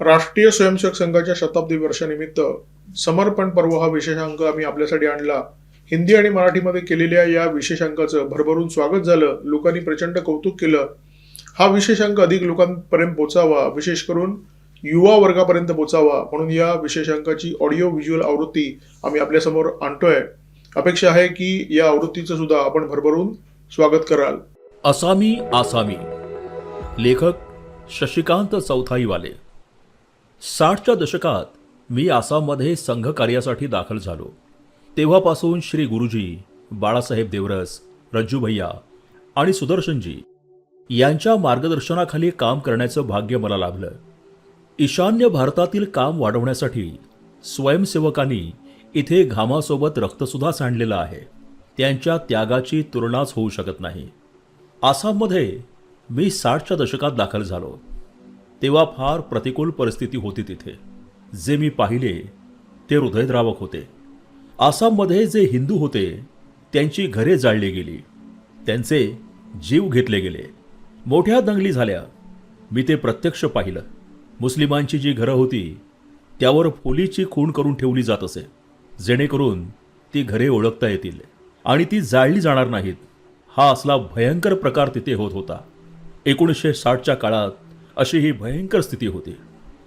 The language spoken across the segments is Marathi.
राष्ट्रीय स्वयंसेवक संघाच्या शताब्दी वर्षानिमित्त समर्पण पर्व हा विशेषांक आम्ही आपल्यासाठी आणला. हिंदी आणि मराठीमध्ये केलेल्या या विशेषांकाचं भरभरून स्वागत झालं. लोकांनी प्रचंड कौतुक केलं. हा विशेषांक अधिक लोकांपर्यंत पोचावा, विशेष करून युवा वर्गापर्यंत पोचावा म्हणून या विशेषांकाची ऑडिओ व्हिज्युअल आवृत्ती आम्ही आपल्यासमोर आणतोय. अपेक्षा आहे की या आवृत्तीचं सुद्धा आपण भरभरून स्वागत कराल. असामी आसामी, लेखक शशिकांत चौथाईवाले. 60च्या दशकात मी आसाममध्ये संघ कार्यासाठी दाखल झालो. तेव्हापासून श्री गुरुजी, बाळासाहेब देवरस, रज्जू भैया आणि सुदर्शनजी यांच्या मार्गदर्शनाखाली काम करण्याचं भाग्य मला लाभलं. ईशान्य भारतातील काम वाढवण्यासाठी स्वयंसेवकांनी इथे घामासोबत रक्तसुद्धा सांडलेलं आहे. त्यांच्या त्यागाची तुलनाच होऊ शकत नाही. आसाममध्ये मी 60च्या दशकात दाखल झालो. तेव्हा फार प्रतिकूल परिस्थिती होती तिथे. जे मी पाहिले ते हृदयद्रावक होते. आसाममध्ये जे हिंदू होते त्यांची घरे जाळली गेली, त्यांचे जीव घेतले गेले, मोठ्या दंगली झाल्या. मी ते प्रत्यक्ष पाहिलं. मुस्लिमांची जी घरं होती त्यावर फुलीची खूण करून ठेवली जात असे, जेणेकरून ती घरे ओळखता येतील आणि ती जाळली जाणार नाहीत. हा असला भयंकर प्रकार तिथे होत होता. 1960च्या काळात अशी ही भयंकर स्थिती होती.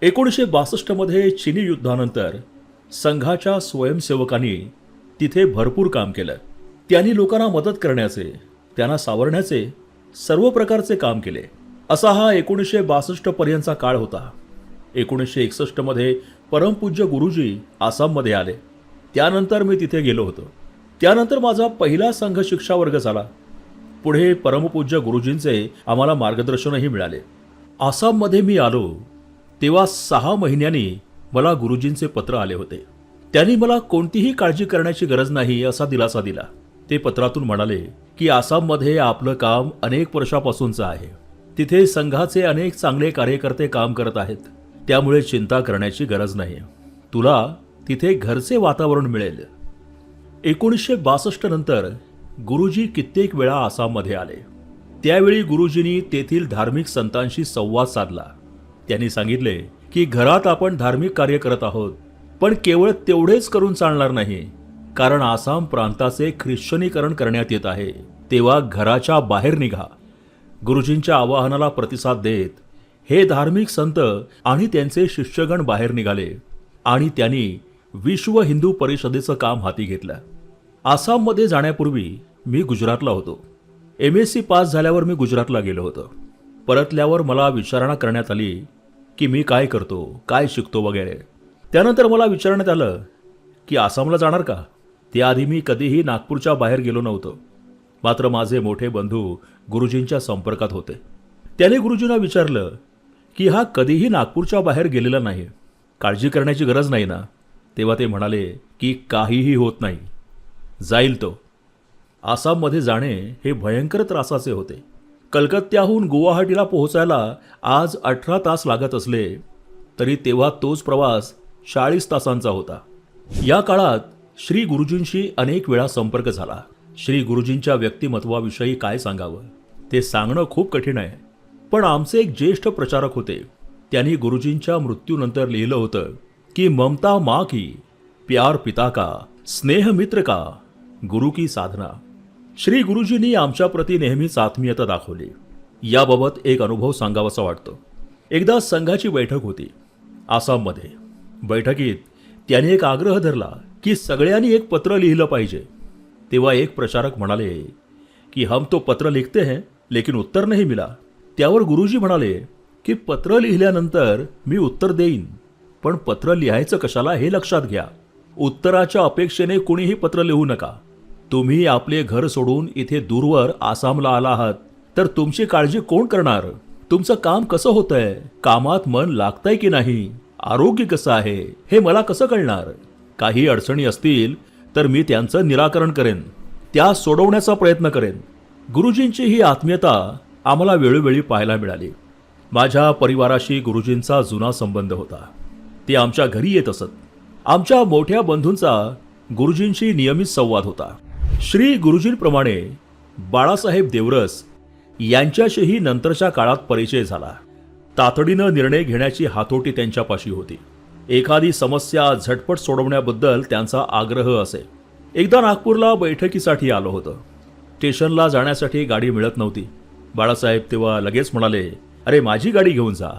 1962मध्ये चिनी युद्धानंतर संघाच्या स्वयंसेवकांनी तिथे भरपूर काम केलं. त्यांनी लोकांना मदत करण्याचे, त्यांना सावरण्याचे सर्व प्रकारचे काम केले. असा हा 1962 पर्यंतचा काळ होता. 1961मध्ये परमपूज्य गुरुजी आसाममध्ये आले. त्यानंतर मी तिथे गेलो होतो. त्यानंतर माझा पहिला संघ शिक्षा वर्ग झाला. पुढे परमपूज्य गुरुजींचे आम्हाला मार्गदर्शनही मिळाले. आसाममध्ये मी आलो तेव्हा 6 महिन्यांनी मला गुरुजींचे पत्र आले होते. त्यांनी मला कोणतीही काळजी करण्याची गरज नाही असा दिलासा दिला. ते पत्रातून म्हणाले की आसाममध्ये आपलं काम अनेक वर्षापासूनचं आहे. तिथे संघाचे अनेक चांगले कार्यकर्ते काम करत आहेत. त्यामुळे चिंता करण्याची गरज नाही. तुला तिथे घरचे वातावरण मिळेल. 1962 नंतर गुरुजी कित्येक वेळा आसाममध्ये आले. त्यावेळी गुरुजींनी तेथील धार्मिक संतांशी संवाद साधला. त्यांनी सांगितले की घरात आपण धार्मिक कार्य करत आहोत, पण केवळ तेवढेच करून चालणार नाही, कारण आसाम प्रांताचे ख्रिश्चनीकरण करण्यात येत आहे. तेव्हा घराच्या बाहेर निघा. गुरुजींच्या आवाहनाला प्रतिसाद देत हे धार्मिक संत आणि त्यांचे शिष्यगण बाहेर निघाले आणि त्यांनी विश्व हिंदू परिषदेचं काम हाती घेतलं. आसाममध्ये जाण्यापूर्वी मी गुजरातला होतो. MSc पास झाल्यावर मी गुजरातला गेलो होतो. परतल्यावर मला विचारणा करण्यात आली की मी काय करतो, काय शिकतो वगैरे. त्यानंतर मला विचारण्यात आलं की आसामला जाणार का. त्याआधी मी कधीही नागपूरच्या बाहेर गेलो नव्हतो. मात्र माझे मोठे बंधू गुरुजींच्या संपर्कात होते. त्याने गुरुजींना विचारलं की हा कधीही नागपूरच्या बाहेर गेलेला नाही, काळजी करण्याची गरज नाही ना. तेव्हा ते म्हणाले की काहीही होत नाही, जाईल तो. आसाममध्ये जाणे हे भयंकर त्रासाचे होते. कलकत्त्याहून गुवाहाटीला पोहोचायला आज 18 तास लागत असले तरी तेव्हा तोच प्रवास 40 तासांचा होता. या काळात श्री गुरुजींशी अनेक वेळा संपर्क झाला. श्री गुरुजींच्या व्यक्तिमत्वाविषयी काय सांगावं ते सांगणं खूप कठीण आहे. पण आमचे एक ज्येष्ठ प्रचारक होते. त्यांनी गुरुजींच्या मृत्यूनंतर लिहिलं होतं की ममता माँ की, प्यार पिता का, स्नेह मित्र का, गुरु की साधना. श्री गुरुजींनी आमच्या प्रती नेहमीच आत्मीयता दाखवली. याबाबत एक अनुभव सांगावासा वाटतो. एकदा संघाची बैठक होती आसाममध्ये. बैठकीत त्यांनी एक आग्रह धरला की सगळ्यांनी एक पत्र लिहिलं पाहिजे. तेव्हा एक प्रचारक म्हणाले की हम तो पत्र लिखते हैं लेकिन उत्तर नहीं मिला. त्यावर गुरुजी म्हणाले की पत्र लिहिल्यानंतर मी उत्तर देईन, पण पत्र लिहायचं कशाला हे लक्षात घ्या. उत्तराच्या अपेक्षेने कुणीही पत्र लिहू नका. तुम्ही आपले घर सोडून इथे दूरवर आसामला आला आहात तर तुमची काळजी कोण करणार. तुमचं काम कसं होतंय, कामात मन लागतंय की नाही, आरोग्य कसं आहे हे मला कसं कळणार. काही अडचणी असतील तर मी त्यांचं निराकरण करेन, त्या सोडवण्याचा प्रयत्न करेन. गुरुजींची ही आत्मीयता आम्हाला वेळोवेळी पाहायला मिळाली. माझ्या परिवाराशी गुरुजींचा जुना संबंध होता. ते आमच्या घरी येत असत. आमच्या मोठ्या बंधूंचा गुरुजींशी नियमित संवाद होता. श्री गुरुजींप्रमाणे बाळासाहेब देवरस यांच्याशीही नंतरच्या काळात परिचय झाला. तातडीनं निर्णय घेण्याची हातोटी त्यांच्यापाशी होती. एखादी समस्या झटपट सोडवण्याबद्दल त्यांचा आग्रह असे. एकदा नागपूरला बैठकीसाठी आलो होतो. स्टेशनला जाण्यासाठी गाडी मिळत नव्हती. बाळासाहेब तेव्हा लगेच म्हणाले, अरे माझी गाडी घेऊन जा.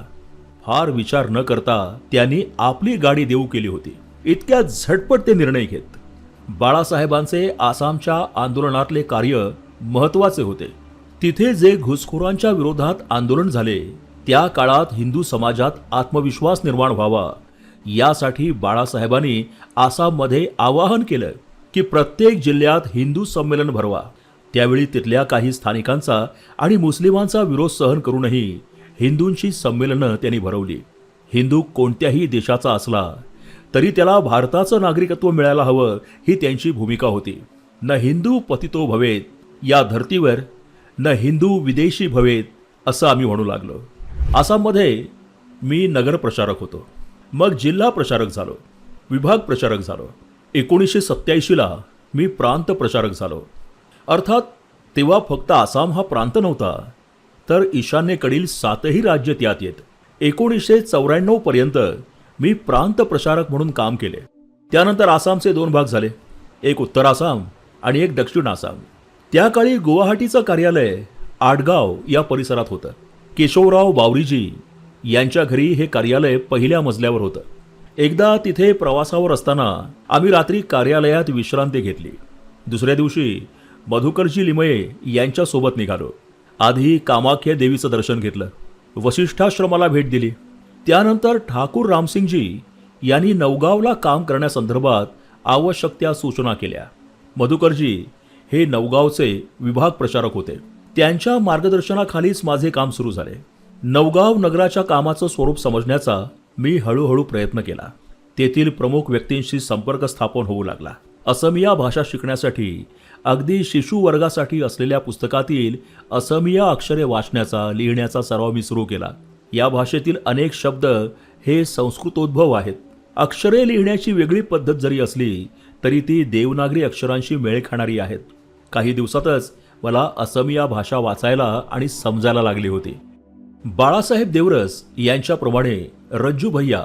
फार विचार न करता त्यांनी आपली गाडी देऊ केली होती. इतक्या झटपट ते निर्णय घेत. बाळासाहेबांचे आसामच्या आंदोलनातले कार्य महत्वाचे होते. तिथे जे घुसखोरांच्या विरोधात आंदोलन झाले त्या काळात हिंदू समाजात आत्मविश्वास निर्माण व्हावा यासाठी बाळासाहेबांनी आसाममध्ये आवाहन केलं की प्रत्येक जिल्ह्यात हिंदू संमेलन भरवा. त्यावेळी तिथल्या काही स्थानिकांचा आणि मुस्लिमांचा विरोध सहन करूनही हिंदूंची संमेलनं त्यांनी भरवली. हिंदू कोणत्याही देशाचा असला तरी त्याला भारताचं नागरिकत्व मिळायला हवं ही त्यांची भूमिका होती. न हिंदू पतितो भवेत या धर्तीवर, न हिंदू विदेशी भवेत असं आम्ही म्हणू लागलो. आसाममध्ये मी नगर प्रचारक होतो, मग जिल्हा प्रचारक झालो, विभाग प्रचारक झालो. 1987ला मी प्रांत प्रचारक झालो. अर्थात तेव्हा फक्त आसाम हा प्रांत नव्हता, तर ईशान्येकडील 7ही राज्य त्यात येत. 1994 पर्यंत मी प्रांत प्रचारक म्हणून काम केले. त्यानंतर आसामचे 2 भाग झाले, एक उत्तर आसाम आणि एक दक्षिण आसाम. त्या काळी गुवाहाटीचं कार्यालय आडगाव या परिसरात होतं. केशवराव बावरीजी यांच्या घरी हे कार्यालय पहिल्या मजल्यावर होतं. एकदा तिथे प्रवासावर असताना आम्ही रात्री कार्यालयात विश्रांती घेतली. दुसऱ्या दिवशी मधुकरजी लिमये यांच्यासोबत निघालो. आधी कामाख्या देवीचं दर्शन घेतलं, वशिष्ठाश्रमाला भेट दिली. त्यानंतर ठाकूर रामसिंगजी यांनी नवगावला काम करण्यासंदर्भात आवश्यक त्या सूचना केल्या. मधुकरजी हे नवगावचे विभाग प्रचारक होते. त्यांच्या मार्गदर्शनाखालीच माझे काम सुरू झाले. नवगाव नगराच्या कामाचं स्वरूप समजण्याचा मी हळूहळू प्रयत्न केला. तेथील प्रमुख व्यक्तींशी संपर्क स्थापन होऊ लागला. असमिया भाषा शिकण्यासाठी अगदी शिशु वर्गासाठी असलेल्या पुस्तकातील असमिया अक्षरे वाचण्याचा, लिहिण्याचा सराव मी सुरू केला. या भाषेतील अनेक शब्द हे संस्कृतोद्भव आहेत. अक्षरे लिहिण्याची वेगळी पद्धत जरी असली तरी ती देवनागरी अक्षरांशी मेळ खाणारी आहेत. काही दिवसातच मला असमिया भाषा वाचायला आणि समजायला लागली होती. बाळासाहेब देवरस यांच्याप्रमाणे रज्जू भैया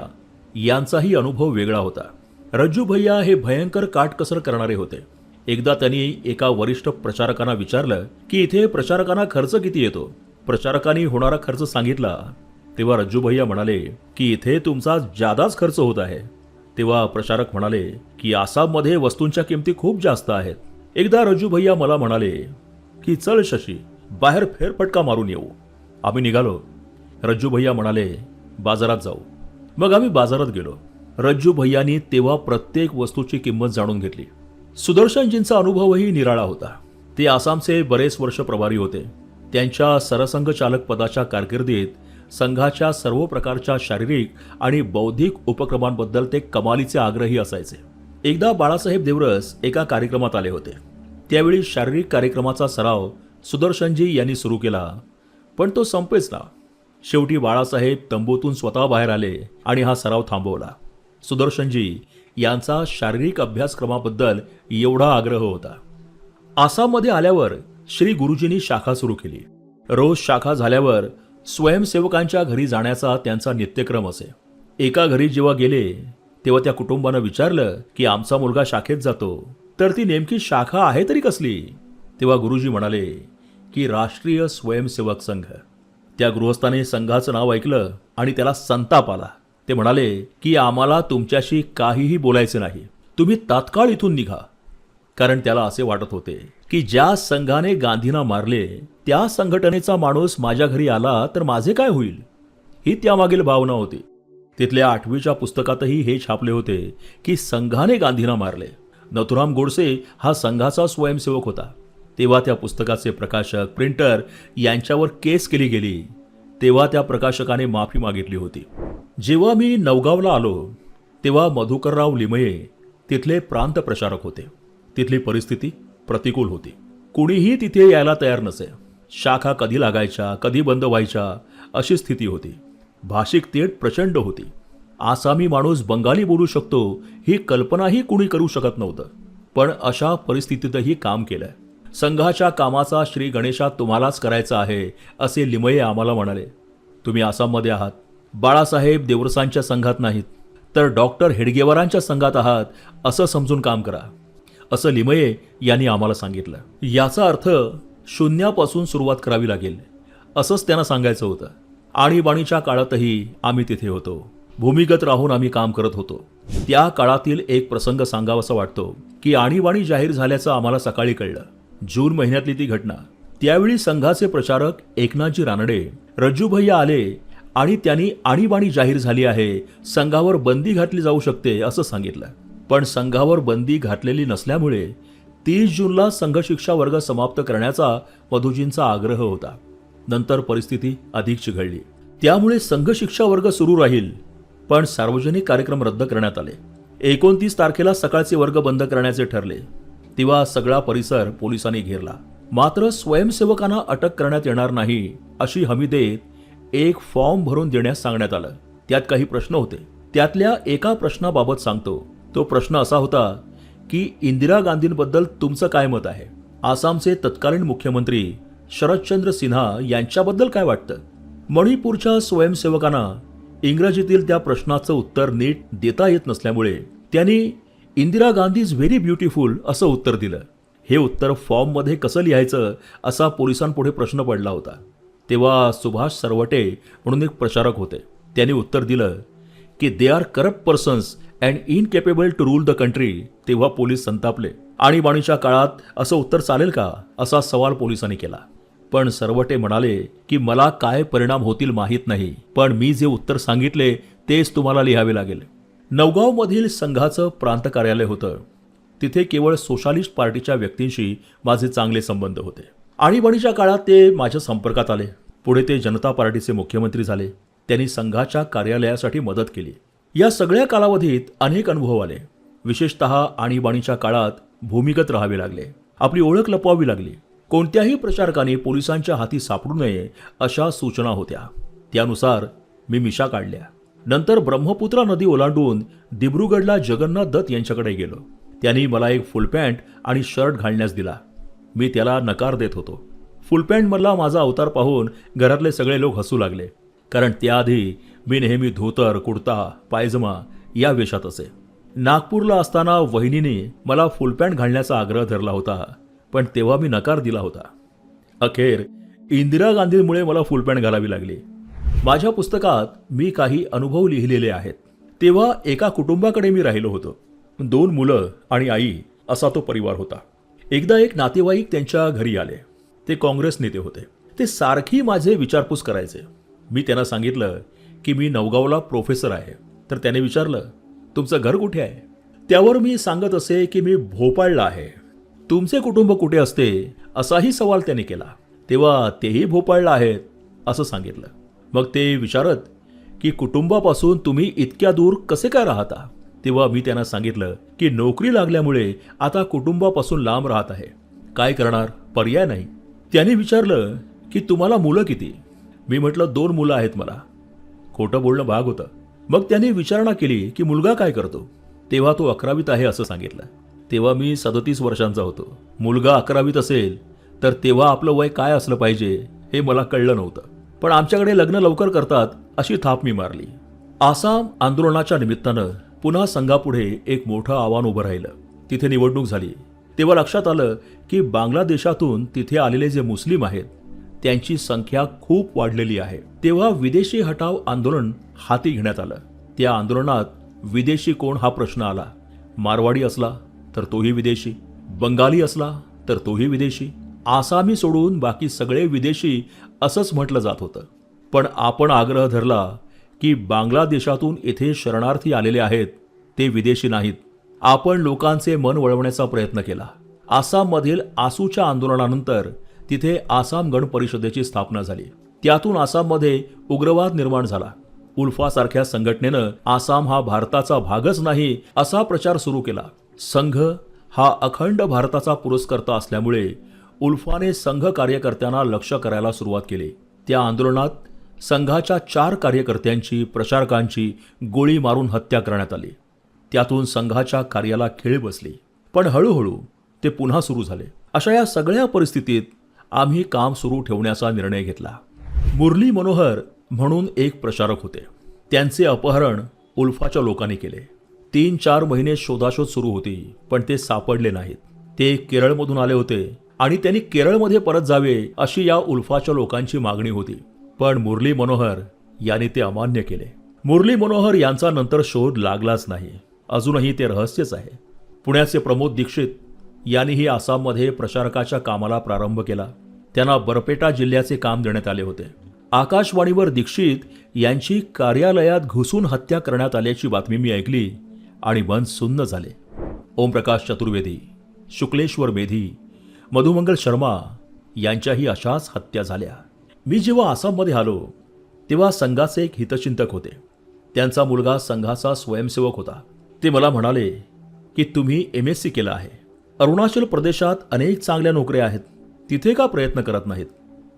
यांचाही अनुभव वेगळा होता. रज्जू भैया हे भयंकर काटकसर करणारे होते. एकदा त्यांनी एका वरिष्ठ प्रचारकांना विचारलं की इथे प्रचारकांना खर्च किती येतो. प्रचारकांनी होणारा खर्च सांगितला तेव्हा रज्जू भैया म्हणाले की इथे तुमचा जादाच खर्च होत आहे. तेव्हा प्रचारक म्हणाले की आसाममध्ये वस्तूंच्या किमती खूप जास्त आहेत. एकदा रज्जू भैया मला म्हणाले की चल शशी, बाहेर फेरफटका मारून येऊ. आम्ही निघालो. रज्जू भैया म्हणाले बाजारात जाऊ. मग आम्ही बाजारात गेलो. रज्जू भैयांनी तेव्हा प्रत्येक वस्तूची किंमत जाणून घेतली. सुदर्शनजींचा अनुभवही निराळा होता. ते आसामचे बरेच वर्ष प्रभारी होते. त्यांच्या सरसंघ चालक पदाच्या कारकिर्दीत संघाच्या सर्व प्रकारच्या शारीरिक आणि बौद्धिक उपक्रमांबद्दल ते कमालीचे आग्रही असायचे. एकदा बाळासाहेब देवरस एका कार्यक्रमात आले होते. त्यावेळी शारीरिक कार्यक्रमाचा सराव सुदर्शनजी यांनी सुरू केला, पण तो संपेच ना. शेवटी बाळासाहेब तंबूतून स्वतः बाहेर आले आणि हा सराव थांबवला. सुदर्शनजी यांचा शारीरिक अभ्यासक्रमाबद्दल एवढा आग्रह होता. आसाममध्ये आल्यावर श्री गुरुजींनी शाखा सुरू केली. रोज शाखा झाल्यावर स्वयंसेवकांच्या घरी जाण्याचा त्यांचा नित्यक्रम असे. एका घरी जेव्हा गेले तेव्हा त्या कुटुंबानं विचारलं की आमचा मुलगा शाखेत जातो, तर ती नेमकी शाखा आहे तरी कसली. तेव्हा गुरुजी म्हणाले की राष्ट्रीय स्वयंसेवक संघ. त्या गृहस्थाने संघाचं नाव ऐकलं आणि त्याला संताप आला. ते म्हणाले की आम्हाला तुमच्याशी काहीही बोलायचे नाही, तुम्ही तात्काळ इथून निघा. कारण त्याला असे वाटत होते की ज्या संघाने गांधींना मारले त्या संघटनेचा माणूस माझ्या घरी आला तर माझे काय होईल, ही त्यामागील भावना होती. तिथल्या 8वीच्या पुस्तकातही हे छापले होते की संघाने गांधींना मारले. नथुराम गोडसे हा संघाचा स्वयंसेवक होता. तेव्हा त्या पुस्तकाचे प्रकाशक, प्रिंटर यांच्यावर केस केली गेली. तेव्हा त्या प्रकाशकाने माफी मागितली होती. जेव्हा मी नवगावला आलो तेव्हा मधुकरराव लिमये तिथले प्रांत प्रचारक होते. तिथली परिस्थिती प्रतिकूल होती. कुणीही तिथे यायला तयार नसे. शाखा कधी लागायच्या, कधी बंद व्हायच्या अशी स्थिती होती. भाषिक तेढ प्रचंड होती. आसामी माणूस बंगाली बोलू शकतो ही कल्पनाही कुणी करू शकत नव्हतं. पण अशा परिस्थितीतही काम केलं. संघाच्या कामाचा श्री गणेशा तुम्हालाच करायचा आहे असे लिमये आम्हाला म्हणाले. तुम्ही आसाममध्ये आहात, बाळासाहेब देवरसांच्या संघात नाहीत, तर डॉक्टर हेडगेवारांच्या संघात आहात असं समजून काम करा, असं लिमये यांनी आम्हाला सांगितलं. याचा अर्थ शून्यापासून सुरुवात करावी लागेल असंच त्यांना सांगायचं होतं. आणीबाणीच्या काळातही आम्ही तिथे होतो, भूमिगत राहून आम्ही काम करत होतो. त्या काळातील एक प्रसंग सांगावासा वाटतो की आणीबाणी जाहीर झाल्याचं आम्हाला सकाळी कळलं. जून महिन्यातली ती घटना. त्यावेळी संघाचे प्रचारक एकनाथजी रानडे रज्जूभैया आले आणि त्यांनी आणीबाणी जाहीर झाली आहे, संघावर बंदी घातली जाऊ शकते असं सांगितलं. पण संघावर बंदी घातलेली नसल्यामुळे 30 जूनला संघ शिक्षा वर्ग समाप्त करण्याचा मधुजींचा आग्रह होता. नंतर परिस्थिती अधिक चिघळली. त्यामुळे संघ शिक्षा वर्ग सुरू राहील, पण सार्वजनिक कार्यक्रम रद्द करण्यात आले. 29 तारखेला सकाळचे वर्ग बंद करण्याचे ठरले. तेव्हा सगळा परिसर पोलिसांनी घेरला. मात्र स्वयंसेवकांना अटक करण्यात येणार नाही अशी हमी देत एक फॉर्म भरून देण्यास सांगण्यात आलं. त्यात काही प्रश्न होते. त्यातल्या एका प्रश्नाबाबत सांगतो. तो प्रश्न असा होता की इंदिरा गांधींबद्दल तुमचं काय मत आहे? आसामचे तत्कालीन मुख्यमंत्री शरदचंद्र सिन्हा यांच्याबद्दल काय वाटतं? मणिपूरच्या स्वयंसेवकांना इंग्रजीतील त्या प्रश्नाचं उत्तर नीट देता येत नसल्यामुळे त्यांनी Indira Gandhi is very beautiful असं उत्तर दिलं. हे उत्तर फॉर्ममध्ये कसं लिहायचं असा पोलिसांपुढे प्रश्न पडला होता. तेव्हा सुभाष सरवटे म्हणून एक प्रचारक होते. त्यांनी उत्तर दिलं की they are corrupt persons and incapable to rule the country. तेव्हा पोलीस संतापले. आणीबाणीच्या काळात असं उत्तर चालेल का असा सवाल पोलिसांनी केला. पण सरवटे म्हणाले की मला काय परिणाम होतील माहीत नाही, पण मी जे उत्तर सांगितले तेच तुम्हाला लिहावे लागेल. नवगावमधील संघाचं प्रांत कार्यालय होतं. तिथे केवळ सोशालिस्ट पार्टीच्या व्यक्तींशी माझे चांगले संबंध होते. आणीबाणीच्या काळात ते माझ्या संपर्कात आले. पुढे ते जनता पार्टीचे मुख्यमंत्री झाले. त्यांनी संघाच्या कार्यालयासाठी मदत केली. या सगळ्या कालावधीत अनेक अनुभव आले. विशेषतः आणीबाणीच्या काळात भूमिगत राहावे लागले. आपली ओळख लपवावी लागली. कोणत्याही प्रचारकाने पोलिसांच्या हाती सापडू नये अशा सूचना होत्या. त्यानुसार मी मिशा काढल्या. नंतर ब्रह्मपुत्रा नदी ओलांडून दिब्रुगडला जगन्नाथ दत्त यांच्याकडे गेलो. त्यांनी मला एक फुल पॅन्ट आणि शर्ट घालण्यास दिला. मी त्याला नकार देत होतो. फुल पॅन्टमधला माझा अवतार पाहून घरातले सगळे लोक हसू लागले, कारण त्याआधी मी नेहमी धोतर, कुर्ता, पायजमा या वेशात असे. नागपूरला असताना वहिनीने मला फुल पॅन्ट घालण्याचा आग्रह धरला होता, पण तेव्हा मी नकार दिला होता. अखेर इंदिरा गांधींमुळे मला फुल पॅन्ट घालावी लागली. माझ्या पुस्तकात मी काही अनुभव लिहिलेले आहेत. तेव्हा एका कुटुंबाकडे मी राहिलो होतो. 2 मुलं आणि आई असा तो परिवार होता. एकदा एक नातेवाईक त्यांच्या घरी आले. ते काँग्रेस नेते होते. ते सारखी माझे विचारपूस करायचे. मी त्यांना सांगितलं की मी नवगावला प्रोफेसर आहे. तर त्याने विचारलं, तुमचं घर कुठे आहे? त्यावर मी सांगत असे की मी भोपाळला आहे. तुमचे कुटुंब कुठे असते असाही सवाल त्याने केला. तेव्हा तेही भोपाळला आहेत असं सांगितलं. मग ते विचारत की कुटुंबापासून तुम्ही इतक्या दूर कसे काय राहता? तेव्हा मी त्यांना सांगितलं की नोकरी लागल्यामुळे आता कुटुंबापासून लांब राहत आहे. काय करणार, पर्याय नाही. त्याने विचारलं की तुम्हाला मुलं किती? मी म्हटलं 2 मुलं आहेत मला. खोटं बोलणं भाग होतं. मग त्यांनी विचारणा केली की मुलगा काय करतो? तेव्हा तो 11वीत आहे असं सांगितलं. तेव्हा मी 37 वर्षांचा होतो. मुलगा 11वीत असेल तर तेव्हा आपलं वय काय असलं पाहिजे हे मला कळलं नव्हतं. पण आमच्याकडे लग्न लवकर करतात अशी थाप मी मारली. आसाम आंदोलनाच्या निमित्तानं पुन्हा संघापुढे एक मोठं आव्हान उभं राहिलं. तिथे निवडणूक झाली. तेव्हा लक्षात आलं की बांगलादेशातून तिथे आलेले जे मुस्लिम आहेत त्यांची संख्या खूप वाढलेली आहे. तेव्हा विदेशी हटाव आंदोलन हाती घेण्यात आलं. त्या आंदोलनात विदेशी कोण हा प्रश्न आला. मारवाडी असला तर तोही विदेशी, बंगाली असला तर तोही विदेशी, आसामी सोडून बाकी सगळे विदेशी असंच म्हटलं जात होतं. पण आपण आग्रह धरला की बांगलादेशातून येथे शरणार्थी आलेले आहेत ते विदेशी नाहीत. आपण लोकांचे मन वळवण्याचा प्रयत्न केला. आसाममधील आसूच्या आंदोलनानंतर तिथे आसाम गण परिषदेची स्थापना झाली. त्यातून आसाममध्ये उग्रवाद निर्माण झाला. उल्फासारख्या संघटनेनं आसाम हा भारताचा भागच नाही असा प्रचार सुरू केला. संघ हा अखंड भारताचा पुरस्कर्ता असल्यामुळे उल्फाने संघ कार्यकर्त्यांना लक्ष्य करायला सुरुवात केली. त्या आंदोलनात संघाच्या 4 कार्यकर्त्यांची, प्रचारकांची गोळी मारून हत्या करण्यात आली. त्यातून संघाच्या कार्याला खीळ बसली. पण हळूहळू ते पुन्हा सुरू झाले. अशा या सगळ्या परिस्थितीत आम्ही काम सुरू ठेवण्याचा निर्णय घेतला. मुरली मनोहर म्हणून एक प्रचारक होते. त्यांचे अपहरण उल्फाच्या लोकांनी केले. 3-4 महिने शोधाशोध सुरू होती, पण ते सापडले नाहीत. ते केरळमधून आले होते आणि त्यांनी केरळमध्ये परत जावे अशी या उल्फाच्या लोकांची मागणी होती. पण मुरली मनोहर यांनी ते अमान्य केले. मुरली मनोहर यांचा नंतर शोध लागलाच नाही. अजूनही ते रहस्यच आहे. पुण्याचे प्रमोद दीक्षित यांनीही आसाममध्ये प्रचारकाच्या कामाला प्रारंभ केला. त्यांना बरपेटा जिल्ह्याचे काम देण्यात आले होते. आकाशवाणीवर दीक्षित यांची कार्यालयात घुसून हत्या करण्यात आल्याची बातमी मी ऐकली आणि मन सुन्न झाले. ओमप्रकाश चतुर्वेदी, शुक्लेश्वर मेधी, मधुमंगल शर्मा यांच्याही अशाच हत्या झाल्या. मी जेव्हा आसाममध्ये आलो तेव्हा संघाचे एक हितचिंतक होते. त्यांचा मुलगा संघाचा स्वयंसेवक होता. ते मला म्हणाले की तुम्ही MSc केलं आहे. अरुणाचल प्रदेशात अनेक चांगल्या नोकऱ्या आहेत. तिथे का प्रयत्न करत नाहीत?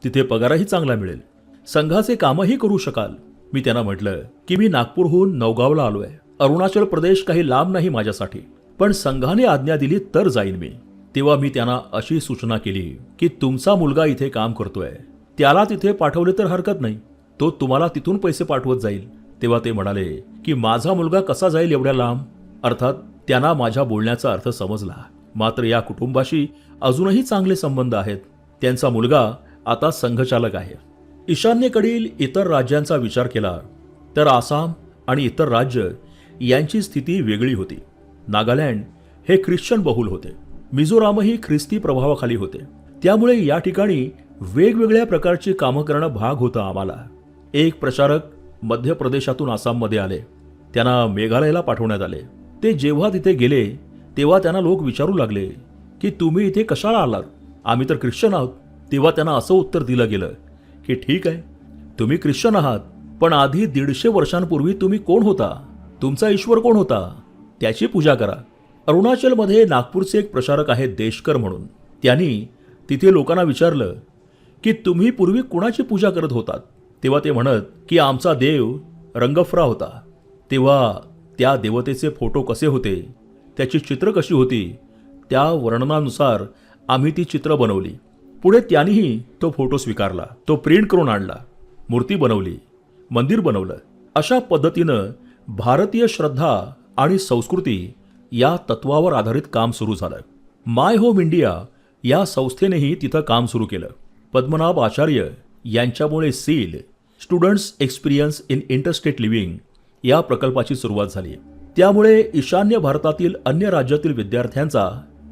तिथे पगारही चांगला मिळेल. संघाचे कामही करू शकाल. मी त्यांना म्हटलं की मी नागपूरहून नौगावला आलो आहे. अरुणाचल प्रदेश काही लांब नाही माझ्यासाठी, पण संघाने आज्ञा दिली तर जाईन मी. तेव्हा मी त्यांना अशी सूचना केली की तुमचा मुलगा इथे काम करतोय, त्याला तिथे पाठवले तर हरकत नाही. तो तुम्हाला तिथून पैसे पाठवत जाईल. तेव्हा ते म्हणाले की माझा मुलगा कसा जाईल एवढ्या लांब? अर्थात त्यांना माझ्या बोलण्याचा अर्थ समजला. मात्र या कुटुंबाशी अजूनही चांगले संबंध आहेत. त्यांचा मुलगा आता संघचालक आहे. ईशान्येकडील इतर राज्यांचा विचार केला तर आसाम आणि इतर राज्य यांची स्थिती वेगळी होती. नागालँड हे ख्रिश्चन बहुल होते. मिझोरामही ख्रिस्ती प्रभावाखाली होते. त्यामुळे या ठिकाणी वेगवेगळ्या प्रकारची कामं करणं भाग होतं आम्हाला. एक प्रचारक मध्य प्रदेशातून आसाममध्ये आले. त्यांना मेघालयाला पाठवण्यात आले. ते जेव्हा तिथे गेले तेव्हा त्यांना लोक विचारू लागले की तुम्ही इथे कशाला आलात? आम्ही तर ख्रिश्चन आहोत. तेव्हा त्यांना असं उत्तर दिलं गेलं की ठीक आहे, तुम्ही ख्रिश्चन आहात, पण आधी 150 वर्षांपूर्वी तुम्ही कोण होता? तुमचा ईश्वर कोण होता? त्याची पूजा करा. अरुणाचलमध्ये नागपूरचे एक प्रचारक आहेत देशकर म्हणून. त्यांनी तिथे लोकांना विचारलं की तुम्ही पूर्वी कुणाची पूजा करत होतात? तेव्हा ते म्हणत की आमचा देव रंगफ्रा होता. तेव्हा त्या देवतेचे फोटो कसे होते, त्याची चित्र कशी होती, त्या वर्णनानुसार आम्ही ती चित्र बनवली. पुढे त्यांनीही तो फोटो स्वीकारला, तो प्रिंट करून आणला, मूर्ती बनवली, मंदिर बनवलं. अशा पद्धतीनं भारतीय श्रद्धा आणि संस्कृती या तत्वावर आधारित काम सुरू झालं. माय होम इंडिया या संस्थेनेही तिथं काम सुरू केलं. पद्मनाभ आचार्य यांच्यामुळे seal students experience in interstate living या प्रकल्पाची सुरुवात झाली. त्यामुळे ईशान्य भारतातील अन्य राज्यातील विद्यार्थ्यांचा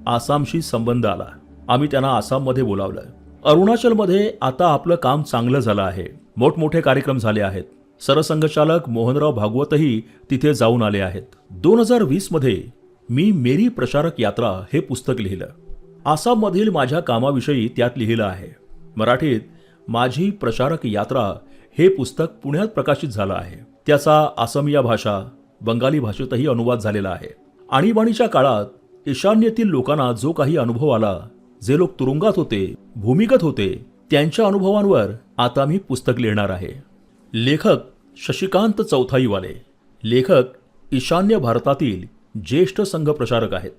आसामशी संबंध आला. आम्ही त्यांना आसाममध्ये बोलावलं. अरुणाचलमध्ये आता आपलं काम चांगलं झालं आहे. मोठमोठे कार्यक्रम झाले आहेत. सरसंघचालक मोहनराव भागवतही तिथे जाऊन आले आहेत. 2020 मध्ये मी मेरी प्रचारक यात्रा हे पुस्तक लिहिलं. आसाममधील माझ्या कामाविषयी त्यात लिहिलं आहे. मराठीत माझी प्रचारक यात्रा हे पुस्तक पुण्यात प्रकाशित झालं आहे. त्याचा आसामिया भाषा, बंगाली भाषेतही अनुवाद झालेला आहे. आणीबाणीच्या काळात ईशान्येतील लोकांना जो काही अनुभव आला, जे लोक तुरुंगात होते, भूमिगत होते, त्यांच्या अनुभवांवर आता मी पुस्तक लिहिणार आहे. लेखक शशिकांत चौथाईवाले. लेखक ईशान्य भारतातील ज्येष्ठ संघ प्रचारक आहेत.